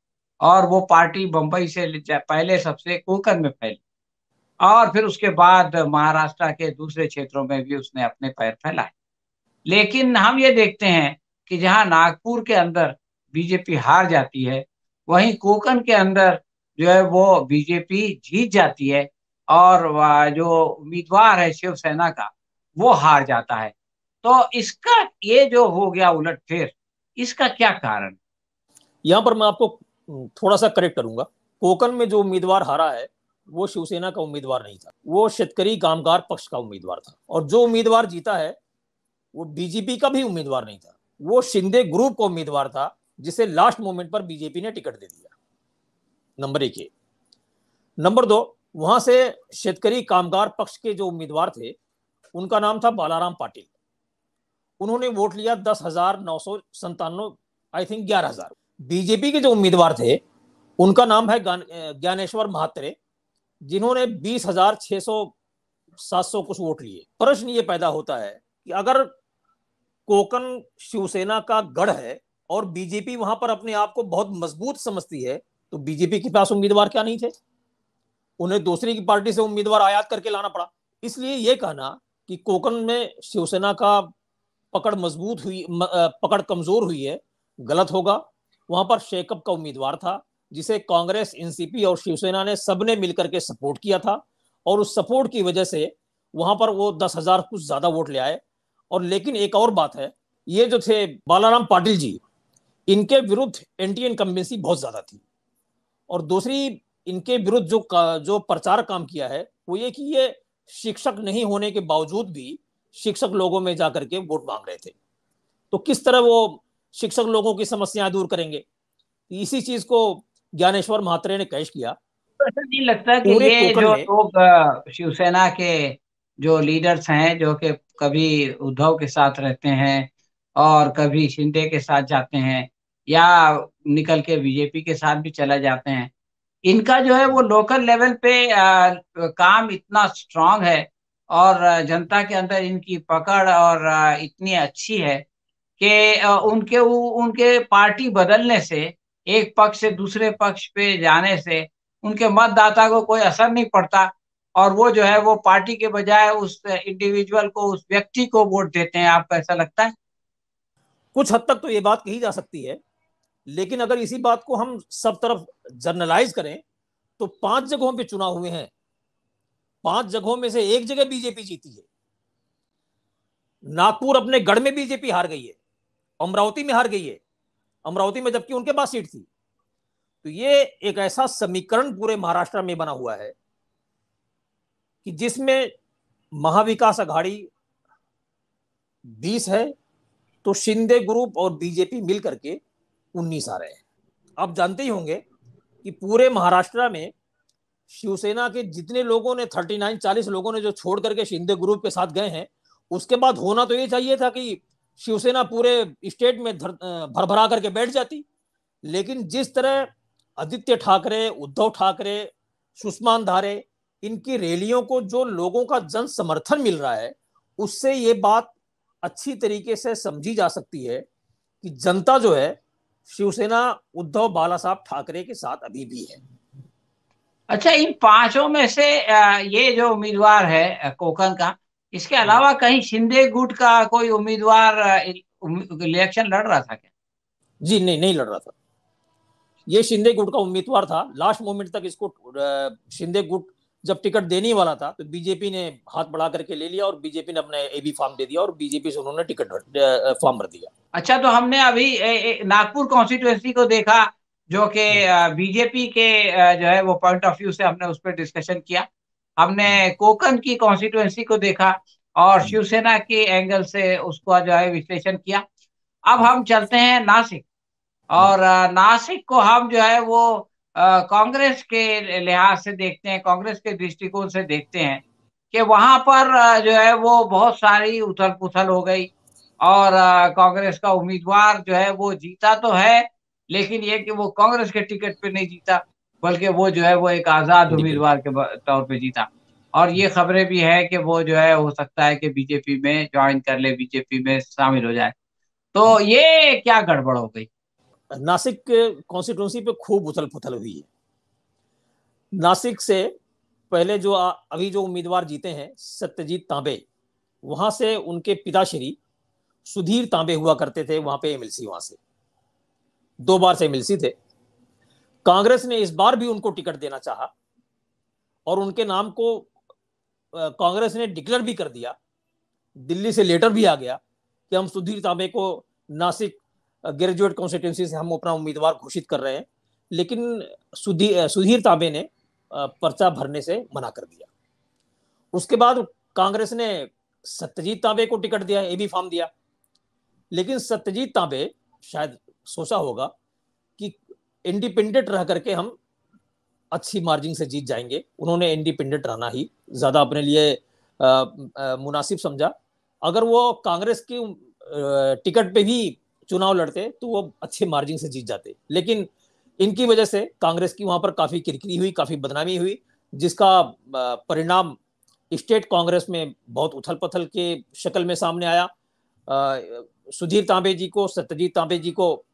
और वो पार्टी बंबई से पहले सबसे कोंकण में फैली, और फिर उसके बाद महाराष्ट्र के दूसरे क्षेत्रों में भी उसने अपने पैर फैलाए। लेकिन हम ये देखते हैं कि जहां नागपुर के अंदर बीजेपी हार जाती है, वहीं कोंकण के अंदर जो है वो बीजेपी जीत जाती है, और जो उम्मीदवार है शिवसेना का, वो हार जाता है। तो इसका ये जो हो गया उलटफेर, इसका क्या कारण? यहां पर मैं आपको थोड़ा सा करेक्ट करूंगा। कोकण में जो उम्मीदवार हारा है वो शिवसेना का उम्मीदवार नहीं था, वो शेतकरी कामगार पक्ष का उम्मीदवार था। और जो उम्मीदवार जीता है वो बीजेपी का भी उम्मीदवार नहीं था, वो शिंदे ग्रुप का उम्मीदवार था, जिसे लास्ट मोमेंट पर बीजेपी ने टिकट दे दिया। नंबर एक ये। नंबर दो, वहां से शेतकरी कामगार पक्ष के जो उम्मीदवार थे उनका नाम था बालाराम पाटिल। उन्होंने वोट लिया 10,997, आई थिंक 11,000। बीजेपी के जो उम्मीदवार थे उनका नाम है ज्ञानेश्वर महात्रे, जिन्होंने 20,600 700 कुछ वोट लिए। प्रश्न ये पैदा होता है कि अगर कोकण शिवसेना का गढ़ है और बीजेपी वहां पर अपने आप को बहुत मजबूत समझती है, तो बीजेपी के पास उम्मीदवार क्या नहीं थे? उन्हें दूसरी की पार्टी से उम्मीदवार आयात करके लाना पड़ा। इसलिए यह कहना कि कोकण में शिवसेना का पकड़ मजबूत हुई, पकड़ कमजोर हुई है, गलत होगा। वहां पर शेकअप का उम्मीदवार था, जिसे कांग्रेस, एनसीपी और शिवसेना ने सबने मिलकर के सपोर्ट किया था, और उस सपोर्ट की वजह से वहां पर वो 10,000 कुछ ज्यादा वोट ले आए। और लेकिन एक और बात है, ये जो थे बालाराम पाटिल जी, इनके विरुद्ध एंटी इनकम्बेंसी बहुत ज्यादा थी। और दूसरी, इनके विरुद्ध जो प्रचार काम किया है वो ये कि ये शिक्षक नहीं होने के बावजूद भी शिक्षक लोगों में जाकर के वोट मांग रहे थे। तो किस तरह वो शिक्षक लोगों की समस्याएं दूर करेंगे? इसी चीज को ज्ञानेश्वर म्हात्रे ने कैश किया। तो ऐसा नहीं लगता कि पूरे ये कोकण जो में। लोग शिवसेना के जो लीडर्स हैं, जो कि कभी उद्धव के साथ रहते हैं और कभी शिंदे के साथ जाते हैं, या निकल के बीजेपी के साथ भी चले जाते हैं, इनका जो है वो लोकल लेवल पे काम इतना स्ट्रांग है, और जनता के अंदर इनकी पकड़ और इतनी अच्छी है कि उनके पार्टी बदलने से, एक पक्ष से दूसरे पक्ष पे जाने से उनके मतदाता को कोई असर नहीं पड़ता, और वो जो है वो पार्टी के बजाय उस इंडिविजुअल को, उस व्यक्ति को वोट देते हैं। आपको ऐसा लगता है? कुछ हद तक तो ये बात कही जा सकती है, लेकिन अगर इसी बात को हम सब तरफ जर्नलाइज करें तो 5 जगहों पे चुनाव हुए हैं, 5 जगहों में से एक जगह बीजेपी जीती है। नागपुर अपने गढ़ में बीजेपी हार गई है, अमरावती में हार गई है, अमरावती में जबकि उनके पास सीट थी। तो ये एक ऐसा समीकरण पूरे महाराष्ट्र में बना हुआ है कि जिसमें महाविकास आघाड़ी 20 है, तो शिंदे ग्रुप और बीजेपी मिलकर के 19 आ रहे हैं। आप जानते ही होंगे कि पूरे महाराष्ट्र में शिवसेना के जितने लोगों ने 39-40 लोगों ने जो छोड़ करके शिंदे ग्रुप के साथ गए हैं, उसके बाद होना तो ये चाहिए था कि शिवसेना पूरे स्टेट में भरभरा करके बैठ जाती। लेकिन जिस तरह आदित्य ठाकरे, उद्धव ठाकरे, सुषमा अंधारे, इनकी रैलियों को जो लोगों का जन समर्थन मिल रहा है, उससे ये बात अच्छी तरीके से समझी जा सकती है कि जनता जो है शिवसेना उद्धव बाला साहब ठाकरे के साथ अभी भी है। अच्छा, इन पांचों में से ये जो उम्मीदवार है कोकण का, इसके अलावा कहीं शिंदे गुट का कोई उम्मीदवार इलेक्शन लड़ रहा था क्या? जी नहीं, नहीं लड़ रहा था। ये शिंदे गुट का उम्मीदवार था। लास्ट मोमेंट तक इसको शिंदे गुट जब टिकट देने ही वाला था तो बीजेपी ने हाथ बढ़ा करके ले लिया, और बीजेपी ने अपना एबी फॉर्म दे दिया, और बीजेपी से उन्होंने टिकट फॉर्म भर दिया। अच्छा, तो हमने अभी नागपुर कॉन्स्टिट्यूएंसी को देखा, जो कि बीजेपी के जो है वो पॉइंट ऑफ व्यू से हमने उस पर डिस्कशन किया। हमने कोकण की कॉन्स्टिट्यूएंसी को देखा और शिवसेना के एंगल से उसको जो है विश्लेषण किया। अब हम चलते हैं नासिक, और नासिक को हम जो है वो कांग्रेस के लिहाज से देखते हैं, कांग्रेस के दृष्टिकोण से देखते हैं कि वहां पर जो है वो बहुत सारी उथल पुथल हो गई, और कांग्रेस का उम्मीदवार जो है वो जीता तो है, लेकिन ये कि वो कांग्रेस के टिकट पे नहीं जीता, बल्कि वो जो है वो एक आजाद उम्मीदवार के तौर पे जीता। और ये खबरें भी है कि वो जो है हो सकता है कि बीजेपी में ज्वाइन कर ले, बीजेपी में शामिल हो जाए। तो ये क्या गड़बड़ हो गई? नासिक कॉन्स्टिट्यूंसी पे खूब उथल पुथल हुई है। नासिक से पहले जो अभी जो उम्मीदवार जीते हैं सत्यजीत तांबे, वहां से उनके पिताश्री सुधीर तांबे हुआ करते थे, वहां पे एमएलसी, वहां से 2 बार से एमएलसी थे। कांग्रेस ने इस बार भी उनको टिकट देना चाहा और उनके नाम को कांग्रेस ने डिक्लेयर भी कर दिया। दिल्ली से लेटर भी आ गया कि हम सुधीर तांबे को नासिक ग्रेजुएट कॉन्स्टिट्यूंसी से हम अपना उम्मीदवार घोषित कर रहे हैं, लेकिन सुधीर तांबे ने पर्चा भरने से मना कर दिया। उसके बाद कांग्रेस ने सत्यजीत तांबे को टिकट दिया, एबी फॉर्म दिया, लेकिन सत्यजीत तांबे शायद सोचा होगा कि इंडिपेंडेंट रह करके हम अच्छी मार्जिन से जीत जाएंगे। उन्होंने इंडिपेंडेंट रहना ही ज्यादा अपने लिए मुनासिब समझा। अगर वो कांग्रेस की टिकट पे भी चुनाव लड़ते तो वो अच्छे मार्जिन से जीत जाते, लेकिन इनकी वजह से कांग्रेस की वहां पर काफी किरकिरी हुई, काफी बदनामी हुई, जिसका परिणाम स्टेट कांग्रेस में बहुत उथल पथल के शक्ल में सामने आया। सुधीर तांबे जी को, सत्यजीत तांबे जी को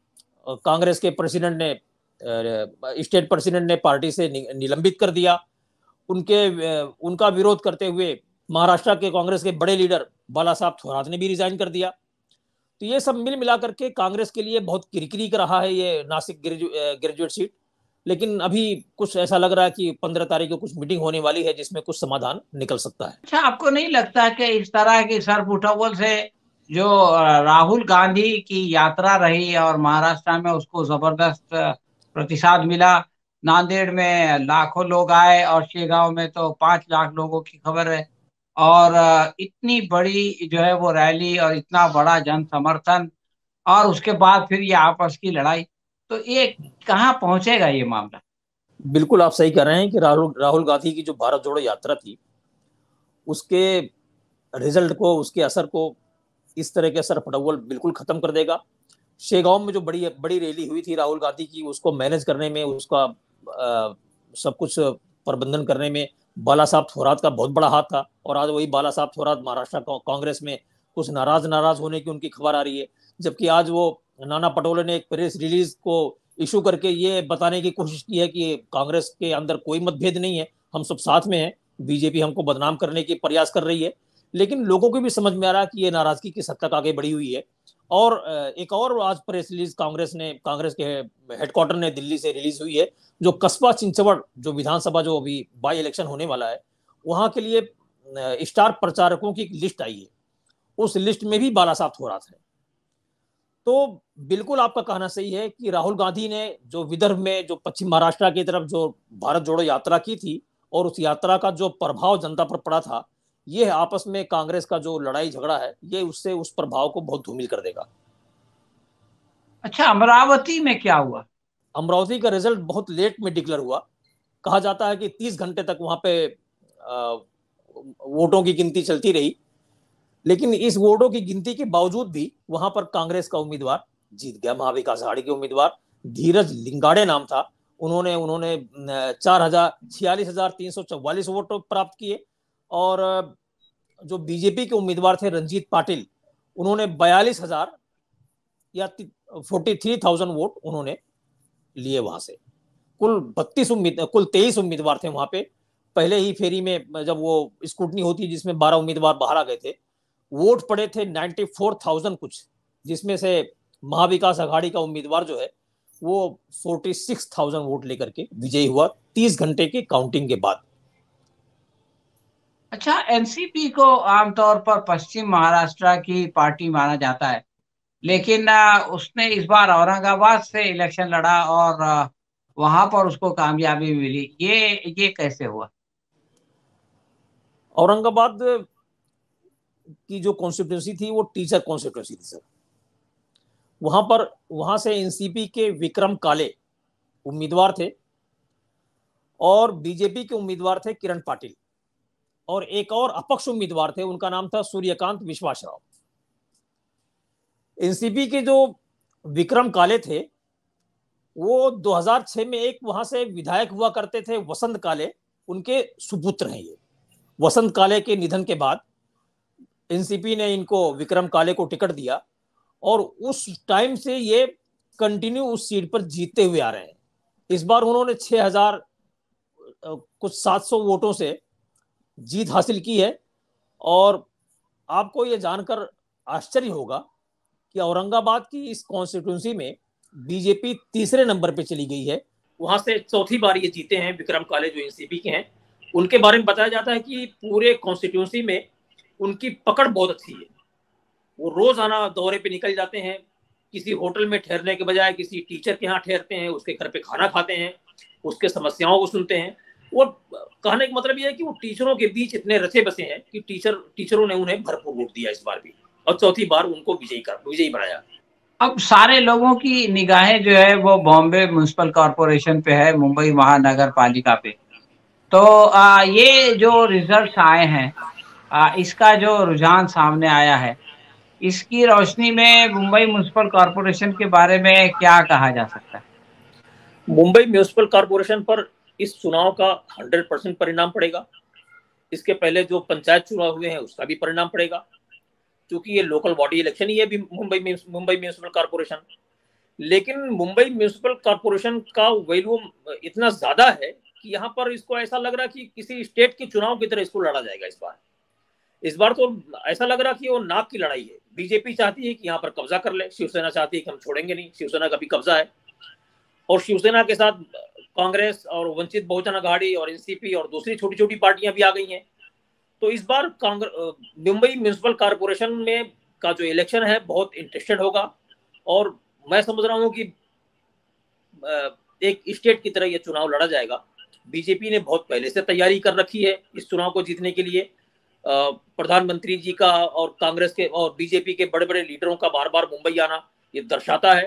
कांग्रेस के प्रेसिडेंट ने, स्टेट प्रेसिडेंट ने पार्टी से निलंबित कर दिया। उनका विरोध करते हुए महाराष्ट्र के कांग्रेस के बड़े लीडर बाला साहब थोरात ने भी रिजाइन कर दिया। तो ये सब मिल मिला करके कांग्रेस के लिए बहुत किरकिरी का रहा है ये नासिक ग्रेजुएट सीट। लेकिन अभी कुछ ऐसा लग रहा है कि 15 तारीख को कुछ मीटिंग होने वाली है जिसमें कुछ समाधान निकल सकता है। अच्छा, आपको नहीं लगता कि इस तरह की सर्प उठावल से जो राहुल गांधी की यात्रा रही और महाराष्ट्र में उसको जबरदस्त प्रतिसाद मिला? नांदेड़ में लाखों लोग आए और शेगांव में तो 5 लाख लोगों की खबर है। और इतनी बड़ी जो है वो रैली और इतना बड़ा जन समर्थन, और उसके बाद फिर ये आपस की लड़ाई, तो ये कहाँ पहुंचेगा ये मामला? बिल्कुल आप सही कह रहे हैं कि राहुल गांधी की जो भारत जोड़ो यात्रा थी, उसके रिजल्ट को, उसके असर को इस तरह के असर फटवल बिल्कुल खत्म कर देगा। शेगांव में जो बड़ी बड़ी रैली हुई थी राहुल गांधी की, उसको मैनेज करने में, उसका सब कुछ प्रबंधन करने में बाला साहब थोरात का बहुत बड़ा हाथ था। और आज वही बाला साहब थोरात महाराष्ट्र कांग्रेस में कुछ नाराज होने की उनकी खबर आ रही है, जबकि आज वो नाना पटोले ने एक प्रेस रिलीज को इशू करके ये बताने की कोशिश की है कि कांग्रेस के अंदर कोई मतभेद नहीं है, हम सब साथ में हैं, बीजेपी हमको बदनाम करने की प्रयास कर रही है। लेकिन लोगों को भी समझ में आ रहा है कि ये नाराजगी किस हद तक आगे बढ़ी हुई है। और एक और आज प्रेस रिलीज कांग्रेस के हेडक्वार्टर ने दिल्ली से रिलीज हुई है, जो कस्बा चिंचवड़ जो विधानसभा जो अभी बाई इलेक्शन होने वाला है, वहां के लिए स्टार प्रचारकों की लिस्ट आई है। उस लिस्ट में भी बाला साहब थोरात है। तो बिल्कुल आपका कहना सही है कि राहुल गांधी ने जो विदर्भ में, जो पश्चिम महाराष्ट्र की तरफ जो भारत जोड़ो यात्रा की थी, और उस यात्रा का जो प्रभाव जनता पर पड़ा था, ये आपस में कांग्रेस का जो लड़ाई झगड़ा है, ये उससे उस प्रभाव को बहुत धूमिल कर देगा। अच्छा, अमरावती में क्या हुआ? अमरावती का रिजल्ट बहुत लेट में डिक्लेयर हुआ। कहा जाता है कि 30 घंटे तक वहां पे वोटों की गिनती चलती रही, लेकिन इस वोटों की गिनती के बावजूद भी वहां पर कांग्रेस का उम्मीदवार जीत गया। महाविकास आघाड़ी के उम्मीदवार धीरज लिंगाड़े नाम था, उन्होंने 46,344 वोट प्राप्त किए। और जो बीजेपी के उम्मीदवार थे रंजीत पाटिल, उन्होंने 42,000 या 43,000 वोट उन्होंने लिए वहां से। कुल 23 उम्मीदवार थे वहां पे। पहले ही फेरी में जब वो स्क्रूटनी होती है जिसमें 12 उम्मीदवार बाहर आ गए थे, वोट पड़े थे 94,000 कुछ, जिसमें से महाविकास आघाड़ी का उम्मीदवार जो है वो 46,000 वोट लेकर के विजयी हुआ 30 घंटे की काउंटिंग के बाद। अच्छा, एनसीपी को आमतौर पर पश्चिम महाराष्ट्र की पार्टी माना जाता है, लेकिन उसने इस बार औरंगाबाद से इलेक्शन लड़ा और वहां पर उसको कामयाबी मिली। ये कैसे हुआ? औरंगाबाद की जो कॉन्स्टिट्यूंसी थी वो टीचर कॉन्स्टिट्यूंसी थी सर। वहां से एनसीपी के विक्रम काले उम्मीदवार थे और बीजेपी के उम्मीदवार थे किरण पाटिल, और एक और अपक्ष उम्मीदवार थे, उनका नाम था सूर्यकांत विश्वासराव। एनसीपी के जो विक्रम काले थे वो 2006 में एक वहां से विधायक हुआ करते थे, वसंत काले, उनके सुपुत्र हैं ये। वसंत काले के निधन के बाद एनसीपी ने इनको, विक्रम काले को टिकट दिया, और उस टाइम से ये कंटिन्यू उस सीट पर जीतते हुए आ रहे हैं। इस बार उन्होंने 6000 कुछ 700 वोटों से जीत हासिल की है। और आपको ये जानकर आश्चर्य होगा कि औरंगाबाद की इस कॉन्स्टिट्यूंसी में बीजेपी तीसरे नंबर पे चली गई है। वहां से चौथी बार ये जीते हैं विक्रम काले, जो एनसीपी के हैं। उनके बारे में बताया जाता है कि पूरे कॉन्स्टिट्यूंसी में उनकी पकड़ बहुत अच्छी है। वो रोजाना दौरे पे निकल जाते हैं, किसी होटल में ठहरने के बजाय किसी टीचर के यहाँ ठहरते हैं, उसके घर पे खाना खाते हैं, उसके समस्याओं को सुनते हैं। वो कहने का मतलब ये है कि वो टीचरों के बीच इतने रचे बसे हैं कि टीचरों ने उन्हें भरपूर वोट दिया इस बार भी, और चौथी बार उनको विजयी बनाया। अब सारे लोगों की निगाहें जो है वो बॉम्बे म्युनिसिपल कॉरपोरेशन पे है, मुंबई महानगर पालिका पे। तो ये जो रिजल्ट्स आए हैं, इसका जो रुझान सामने आया है, इसकी रोशनी में मुंबई म्युनिसिपल कॉरपोरेशन के बारे में क्या कहा जा सकता है? मुंबई म्युनिसिपल कॉरपोरेशन पर इस चुनाव का 100% परिणाम पड़ेगा। इसके पहले जो पंचायत चुनाव हुए हैं उसका भी परिणाम पड़ेगा, क्योंकि ये लोकल बॉडी इलेक्शन ही है भी मुंबई म्युनिसिपल कॉरपोरेशन। लेकिन मुंबई म्युनिसिपल कॉरपोरेशन का वैल्यू इतना ज्यादा है कि यहाँ पर इसको ऐसा लग रहा कि किसी स्टेट के चुनाव की तरह इसको लड़ा जाएगा इस बार तो ऐसा लग रहा कि वो नाक की लड़ाई है। बीजेपी चाहती है कि यहाँ पर कब्जा कर ले, शिवसेना चाहती है कि हम छोड़ेंगे नहीं, शिवसेना का भी कब्जा है। और शिवसेना के साथ कांग्रेस और वंचित बहुजन अघाड़ी और एनसीपी और दूसरी छोटी छोटी पार्टियां भी आ गई हैं। तो इस बार मुंबई म्युनिसिपल कॉरपोरेशन में का जो इलेक्शन है बहुत इंटरेस्टेड होगा। और मैं समझ रहा हूँ कि एक स्टेट की तरह यह चुनाव लड़ा जाएगा। बीजेपी ने बहुत पहले से तैयारी कर रखी है इस चुनाव को जीतने के लिए। प्रधानमंत्री जी का और कांग्रेस के और बीजेपी के बड़े बड़े लीडरों का बार बार मुंबई आना ये दर्शाता है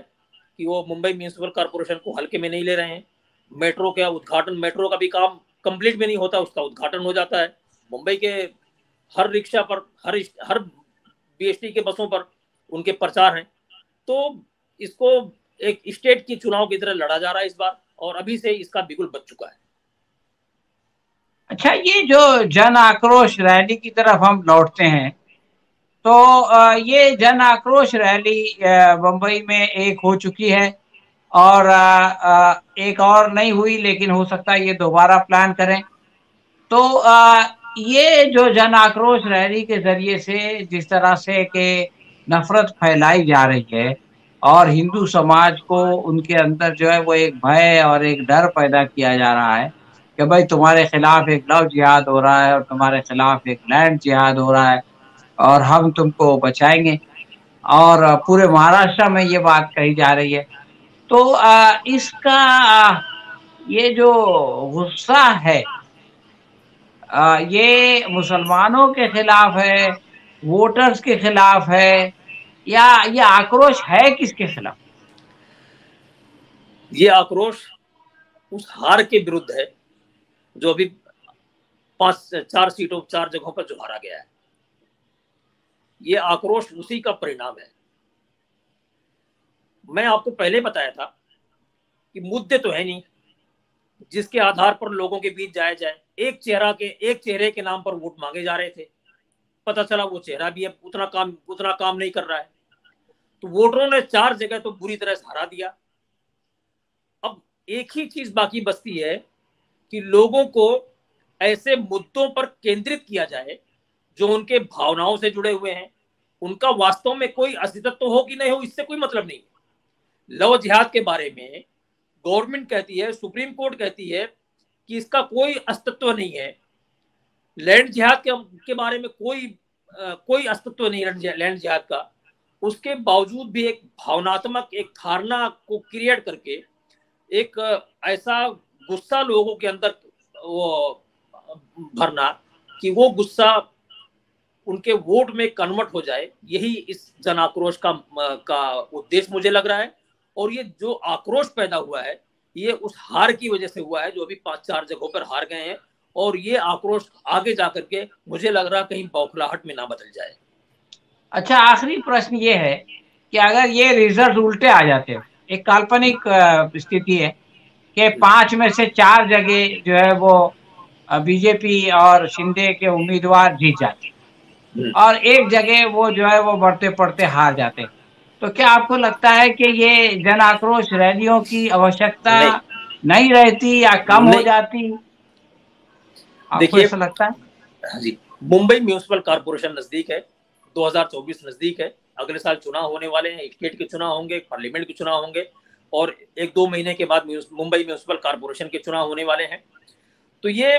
कि वो मुंबई म्युनिसिपल कॉरपोरेशन को हल्के में नहीं ले रहे हैं। मेट्रो का भी काम कंप्लीट में नहीं होता, उसका उद्घाटन हो जाता है। मुंबई के हर रिक्शा पर, हर बीएसटी के बसों पर उनके प्रचार हैं। तो इसको एक स्टेट की चुनाव की तरह लड़ा जा रहा है इस बार, और अभी से इसका बिगुल बच चुका है। अच्छा, ये जो जन आक्रोश रैली की तरफ हम लौटते हैं, तो ये जन आक्रोश रैली मुंबई में एक हो चुकी है, और एक और नहीं हुई, लेकिन हो सकता है ये दोबारा प्लान करें। तो ये जो जन आक्रोश रैली के जरिए से जिस तरह से के नफरत फैलाई जा रही है, और हिंदू समाज को उनके अंदर जो है वो एक भय और एक डर पैदा किया जा रहा है कि भाई तुम्हारे खिलाफ एक लव जिहाद हो रहा है और तुम्हारे खिलाफ एक लैंड जिहाद हो रहा है और हम तुमको बचाएंगे, और पूरे महाराष्ट्र में ये बात कही जा रही है। तो इसका ये जो गुस्सा है, ये मुसलमानों के खिलाफ है, वोटर्स के खिलाफ है, या ये आक्रोश है किसके खिलाफ? ये आक्रोश उस हार के विरुद्ध है जो अभी 4 जगहों पर जो हारा गया है। ये आक्रोश उसी का परिणाम है। मैं आपको पहले बताया था कि मुद्दे तो है नहीं जिसके आधार पर लोगों के बीच जाया जाए। एक चेहरे के नाम पर वोट मांगे जा रहे थे। पता चला वो चेहरा भी अब उतना काम नहीं कर रहा है। तो वोटरों ने 4 जगह तो बुरी तरह से हरा दिया। अब एक ही चीज बाकी बचती है कि लोगों को ऐसे मुद्दों पर केंद्रित किया जाए जो उनके भावनाओं से जुड़े हुए हैं। उनका वास्तव में कोई अस्तित्व हो कि नहीं हो, इससे कोई मतलब नहीं है। लव जिहाद के बारे में गवर्नमेंट कहती है, सुप्रीम कोर्ट कहती है कि इसका कोई अस्तित्व नहीं है। लैंड जिहाद के बारे में कोई अस्तित्व नहीं लैंड जिहाद का। उसके बावजूद भी एक भावनात्मक एक धारणा को क्रिएट करके एक ऐसा गुस्सा लोगों के अंदर वो भरना कि वो गुस्सा उनके वोट में कन्वर्ट हो जाए, यही इस जन आक्रोश का उद्देश्य मुझे लग रहा है। और ये जो आक्रोश पैदा हुआ है ये उस हार की वजह से हुआ है जो अभी 5-4 जगहों पर हार गए हैं। और ये आक्रोश आगे जाकर के मुझे लग रहा कहीं बौखलाहट में ना बदल जाए। अच्छा, आखिरी प्रश्न ये है कि अगर ये रिजल्ट उल्टे आ जाते हो, एक काल्पनिक स्थिति है कि 5 में से 4 जगह जो है वो बीजेपी और शिंदे के उम्मीदवार जीत जाते और एक जगह वो जो है वो बढ़ते पढ़ते हार जाते, तो क्या आपको लगता है कि ये जन आक्रोश रैलियों की आवश्यकता नहीं नहीं रहती या कम हो नहीं, जाती? आपको देखिए, ऐसा लगता है? हाँ जी, मुंबई म्यूनिसिपल कॉर्पोरेशन नजदीक है, 2024 नजदीक है, अगले साल चुनाव होने वाले हैं, स्टेट के चुनाव होंगे, पार्लियामेंट के चुनाव होंगे, और 1-2 महीने के बाद मुंबई म्यूनिसिपल कॉर्पोरेशन के चुनाव होने वाले हैं। तो ये,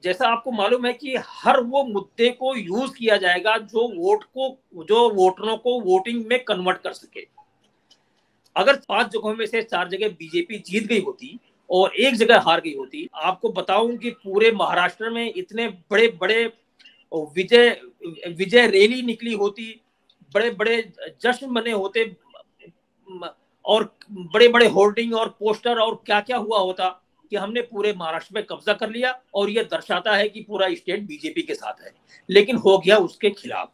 जैसा आपको मालूम है कि हर वो मुद्दे को यूज किया जाएगा जो वोटरों को वोटिंग में कन्वर्ट कर सके। अगर 5 जगहों में से 4 जगह बीजेपी जीत गई होती और एक जगह हार गई होती, आपको बताऊं कि पूरे महाराष्ट्र में इतने बड़े बड़े विजय विजय रैली निकली होती, बड़े बड़े जश्न मने होते, और बड़े बड़े होर्डिंग और पोस्टर और क्या क्या हुआ होता कि हमने पूरे महाराष्ट्र में कब्जा कर लिया और यह दर्शाता है कि पूरा स्टेट बीजेपी के साथ है। लेकिन हो गया उसके खिलाफ,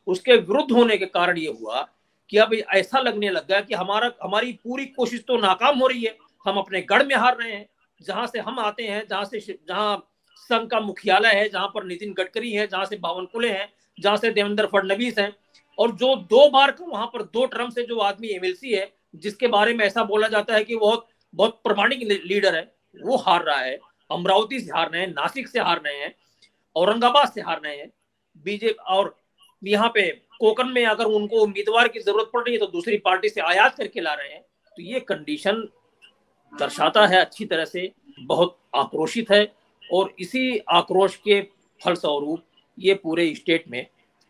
उसके विरुद्ध होने के कारण यह हुआ कि अब ऐसा लगने लग गया कि हमारी पूरी कोशिश तो नाकाम हो रही है, हम अपने गढ़ में हार रहे हैं, जहां से हम आते हैं, जहां संघ का मुख्यालय है, जहां पर नितिन गडकरी है, जहां से बावनकुले हैं, जहां से देवेंद्र फडणवीस हैं, और जो 2 बार का वहां पर 2 टर्म से जो आदमी एमएलसी है, जिसके बारे में ऐसा बोला जाता है कि बहुत बहुत प्रामाणिक लीडर है, वो हार रहा है। अमरावती से हार रहे हैं, नासिक से हार रहे हैं, औरंगाबाद से हार रहे हैं बीजेपी, और यहाँ पे कोकन में अगर उनको उम्मीदवार की जरूरत पड़ रही है तो दूसरी पार्टी से आयात करके ला रहे हैं। तो ये कंडीशन दर्शाता है अच्छी तरह से, बहुत आक्रोशित है, और इसी आक्रोश के फलस्वरूप ये पूरे स्टेट में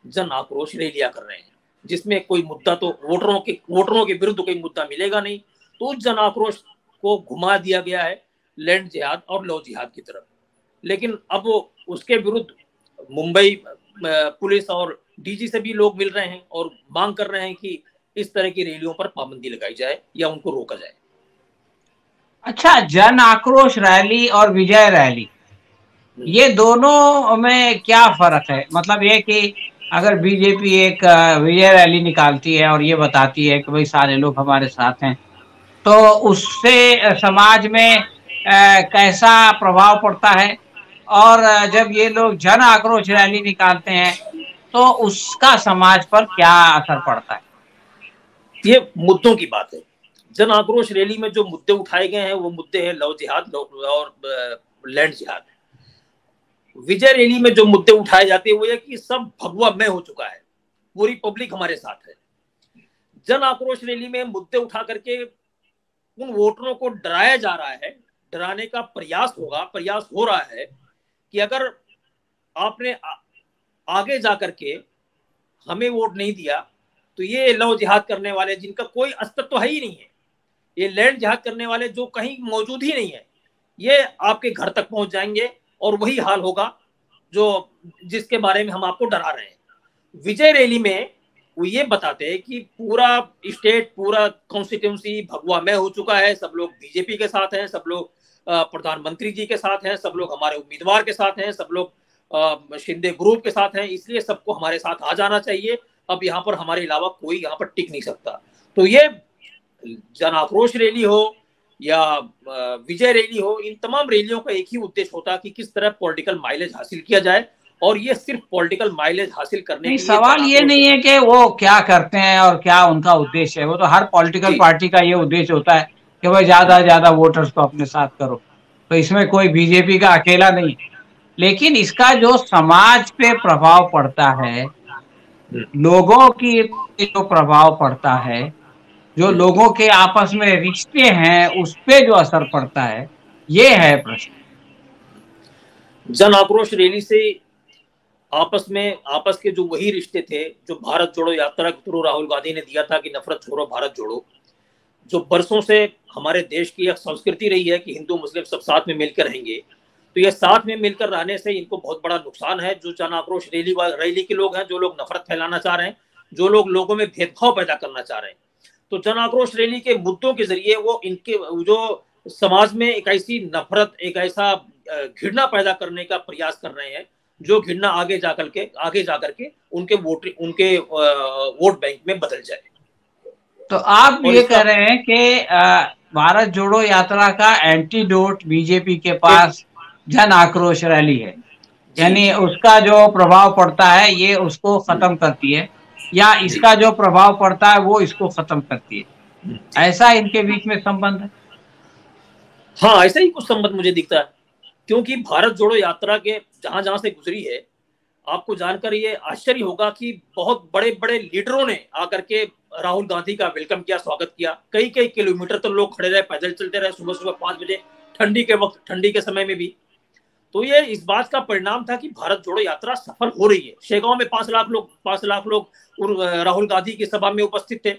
जन आक्रोश रैलियां कर रहे हैं, जिसमें कोई मुद्दा तो वोटरों के विरुद्ध कोई मुद्दा मिलेगा नहीं। तो उस जन आक्रोश को घुमा दिया गया है लैंड जिहाद और लव जिहाद की तरफ। लेकिन अब उसके विरुद्ध मुंबई पुलिस और डीजी से भी लोग मिल रहे हैं और मांग कर रहे हैं कि इस तरह की रैलियों पर पाबंदी लगाई जाए या उनको रोका जाए। अच्छा, जन आक्रोश रैली और विजय रैली, ये दोनों में क्या फर्क है? मतलब ये कि अगर बीजेपी एक विजय रैली निकालती है और ये बताती है कि भाई सारे लोग हमारे साथ हैं, तो उससे समाज में कैसा प्रभाव पड़ता है? और जब ये लोग जन आक्रोश रैली निकालते हैं तो उसका समाज पर क्या असर पड़ता है? ये मुद्दों की बात है। जन आक्रोश रैली में जो मुद्दे उठाए गए हैं वो मुद्दे हैं लव जिहाद और लैंड जिहाद। विजय रैली में जो मुद्दे उठाए जाते हैं वो है कि सब भगवा मय हो चुका है, पूरी पब्लिक हमारे साथ है। जन आक्रोश रैली में मुद्दे उठा करके उन वोटरों को डराया जा रहा है, डराने का प्रयास हो रहा है कि अगर आपने आगे जाकर के हमें वोट नहीं दिया तो ये लव जिहाद करने वाले जिनका कोई अस्तित्व है ही नहीं है, ये लैंड जिहाद करने वाले जो कहीं मौजूद ही नहीं है, ये आपके घर तक पहुंच जाएंगे और वही हाल होगा जिसके बारे में हम आपको डरा रहे हैं। विजय रैली में वो ये बताते हैं कि पूरा स्टेट, पूरा कॉन्स्टिट्यूंसी भगवा मय हो चुका है, सब लोग बीजेपी के साथ हैं, सब लोग प्रधानमंत्री जी के साथ हैं, सब लोग हमारे उम्मीदवार के साथ हैं, सब लोग शिंदे ग्रुप के साथ हैं, इसलिए सबको हमारे साथ आ जाना चाहिए। अब यहाँ पर हमारे अलावा कोई यहाँ पर टिक नहीं सकता। तो ये जन आक्रोश रैली हो या विजय रैली हो, इन तमाम रैलियों का एक ही उद्देश्य होता है कि किस तरह पॉलिटिकल माइलेज हासिल किया जाए, और ये सिर्फ पॉलिटिकल माइलेज हासिल करने के लिए। सवाल ये नहीं है कि वो क्या करते हैं और क्या उनका उद्देश्य है, वो तो हर पॉलिटिकल पार्टी का ये उद्देश्य होता है कि भाई ज्यादा ज्यादा वोटर्स को अपने साथ करो। तो इसमें कोई बीजेपी का अकेला नहीं, लेकिन इसका जो समाज पे प्रभाव पड़ता है, लोगों की जो प्रभाव पड़ता है, जो लोगों के आपस में रिश्ते हैं उस पे जो असर पड़ता है, ये है प्रश्न। जन आक्रोश रैली से आपस के जो वही रिश्ते थे जो भारत जोड़ो यात्रा के थ्रू राहुल गांधी ने दिया था कि नफरत छोड़ो भारत जोड़ो, जो बरसों से हमारे देश की एक संस्कृति रही है कि हिंदू मुस्लिम सब साथ में मिलकर रहेंगे, तो ये साथ में मिलकर रहने से इनको बहुत बड़ा नुकसान है। जो जन आक्रोश रैली के लोग हैं, जो लोग नफरत फैलाना चाह रहे हैं, जो लोगों में भेदभाव पैदा करना चाह रहे हैं, तो जन आक्रोश रैली के मुद्दों के जरिए वो इनके जो समाज में एक ऐसी नफरत, एक ऐसा घृणा पैदा करने का प्रयास कर रहे हैं, जो घृणा आगे जाकर के उनके वोट बैंक में बदल जाए। तो आप ये कह रहे हैं कि भारत जोड़ो यात्रा का एंटीडोट बीजेपी के पास जन आक्रोश रैली है, यानी उसका जो प्रभाव पड़ता है ये उसको खत्म करती है। या इसका जो प्रभाव पड़ता है वो इसको खत्म करती है? ऐसा इनके बीच में संबंध है? हाँ, ऐसा ही कुछ संबंध मुझे दिखता है, क्योंकि भारत जोड़ो यात्रा के जहां जहां से गुजरी है, आपको जानकर ये आश्चर्य होगा कि बहुत बड़े बड़े लीडरों ने आकर के राहुल गांधी का वेलकम किया, स्वागत किया। कई कई किलोमीटर तो लोग खड़े रहे, पैदल चलते रहे, सुबह सुबह 5 बजे, ठंडी के वक्त, ठंडी के समय में भी। तो ये इस बात का परिणाम था कि भारत जोड़ो यात्रा सफल हो रही है। शेगांव में 5 लाख लोग राहुल गांधी की सभा में उपस्थित थे।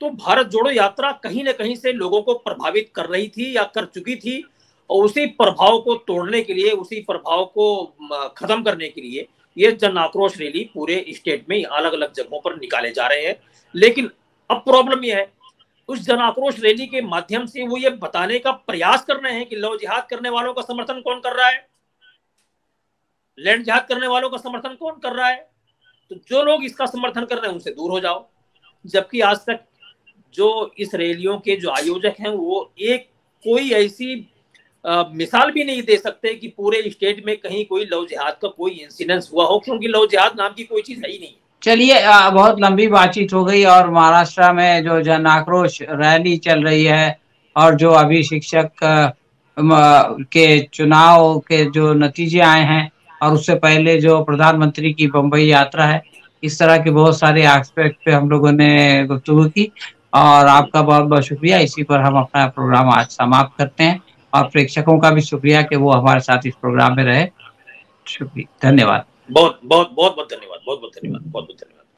तो भारत जोड़ो यात्रा कहीं ना कहीं से लोगों को प्रभावित कर रही थी या कर चुकी थी, और उसी प्रभाव को तोड़ने के लिए, उसी प्रभाव को खत्म करने के लिए ये जन आक्रोश रैली पूरे स्टेट में अलग अलग जगहों पर निकाले जा रहे हैं। लेकिन अब प्रॉब्लम यह है, उस जन आक्रोश रैली के माध्यम से वो ये बताने का प्रयास कर रहे हैं कि लव जिहाद करने वालों का समर्थन कौन कर रहा है, लैंड जिहाद करने वालों का समर्थन कौन कर रहा है। तो जो लोग इसका समर्थन कर रहे हैं उनसे दूर हो जाओ। जबकि आज तक जो इस रैलियों के जो आयोजक हैं वो एक कोई ऐसी मिसाल भी नहीं दे सकते कि पूरे स्टेट में कहीं कोई लव जिहाद का कोई इंसिडेंस हुआ हो, क्योंकि लव जिहाद नाम की कोई चीज है ही नहीं। चलिए, बहुत लंबी बातचीत हो गई, और महाराष्ट्र में जो जन आक्रोश रैली चल रही है और जो अभी शिक्षक के चुनाव के जो नतीजे आए हैं, और उससे पहले जो प्रधानमंत्री की बम्बई यात्रा है, इस तरह के बहुत सारे एस्पेक्ट पे हम लोगों ने गुफ्तगू की, और आपका बहुत बहुत शुक्रिया। इसी पर हम अपना प्रोग्राम आज समाप्त करते हैं, और प्रेक्षकों का भी शुक्रिया कि वो हमारे साथ इस प्रोग्राम में रहे। शुक्रिया, धन्यवाद। बहुत बहुत बहुत बहुत धन्यवाद, बहुत बहुत धन्यवाद, बहुत बहुत धन्यवाद।